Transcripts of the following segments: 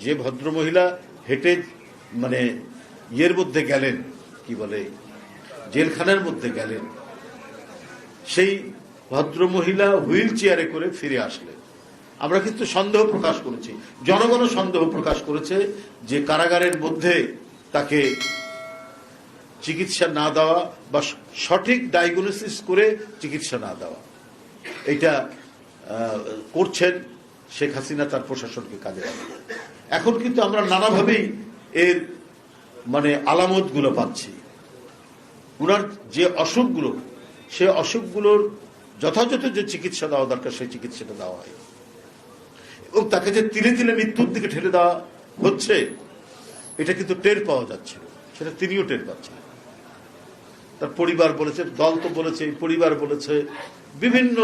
যে ভদ্রমহিলা হেঁটে মানে ইয়ের মধ্যে গেলেন, কি বলে, জেলখানার মধ্যে গেলেন, সেই ভদ্রমহিলা হুইল চেয়ারে করে ফিরে আসলেন। আমরা কিন্তু সন্দেহ প্রকাশ করেছি, জনগণও সন্দেহ প্রকাশ করেছে যে কারাগারের মধ্যে তাকে চিকিৎসা না দেওয়া বা সঠিক ডায়াগনোসিস করে চিকিৎসা না দেওয়া, এটা করছেন শেখ হাসিনা তার প্রশাসনকে কাজে লাগান। এখন কিন্তু আমরা নানাভাবেই এর মানে আলামতগুলো পাচ্ছি। উনার যে অসুখগুলো, সে অসুখগুলোর যথাযথ যে চিকিৎসা দেওয়া দরকার সেই চিকিৎসাটা দেওয়া হয়, এবং তাকে যে তিলে তিলে মৃত্যুর দিকে ঠেলে দেওয়া হচ্ছে, এটা কিন্তু টের পাওয়া যাচ্ছে, সেটা তিনিও টের পাচ্ছেন। তার পরিবার বলেছে, দল তো বলেছে, পরিবার বলেছে, বিভিন্ন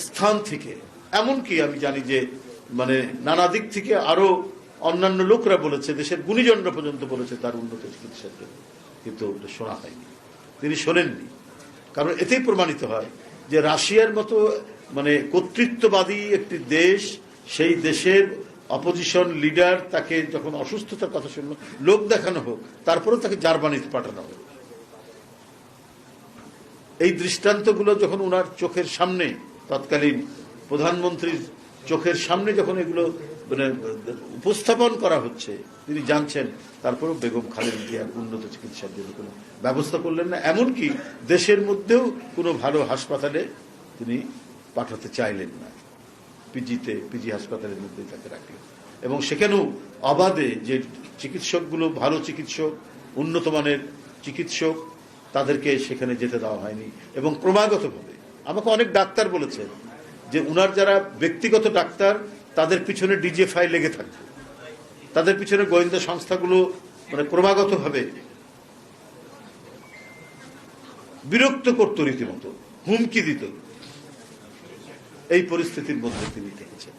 স্থান থেকে, এমনকি আমি জানি যে মানে নানা দিক থেকে আরো অন্যান্য লোকরা বলেছে, দেশের গুণীজনরা পর্যন্ত বলেছে তার উন্নত চিকিৎসার জন্য, কিন্তু শোনা হয়নি, তিনি শোনেননি। কারণ এতেই প্রমাণিত হয় যে রাশিয়ার মতো মানে কর্তৃত্ববাদী একটি দেশ, সেই দেশের অপোজিশন লিডার তাকে যখন অসুস্থতার কথা শুনল, লোক দেখানো হোক, তারপরেও তাকে জার্মানিতে পাঠানো হোক। এই দৃষ্টান্তগুলো যখন ওনার চোখের সামনে, তৎকালীন প্রধানমন্ত্রীর চোখের সামনে যখন এগুলো মানে উপস্থাপন করা হচ্ছে, তিনি জানছেন, তারপরেও বেগম খালেদা জিয়ার উন্নত চিকিৎসার জন্য কোনো ব্যবস্থা করলেন না। এমনকি দেশের মধ্যেও কোনো ভালো হাসপাতালে তিনি পাঠাতে চাইলেন না, পিজি হাসপাতালের মধ্যে তাকে রাখলেন। এবং সেখানেও অবাধে যে চিকিৎসকগুলো ভালো চিকিৎসক, উন্নত মানের চিকিৎসক, তাদেরকে সেখানে যেতে দেওয়া হয়নি। এবং ক্রমাগতভাবে আমাকে অনেক ডাক্তার বলেছেন যে উনার যারা ব্যক্তিগত ডাক্তার, তাদের পিছনে ডিজিএফআই লেগে থাকবে, তাদের পিছনে গোয়েন্দা সংস্থাগুলো মানে ক্রমাগতভাবে বিরক্ত করত, রীতিমতো হুমকি দিত। এই পরিস্থিতির মধ্যে তিনি থেকেছেন।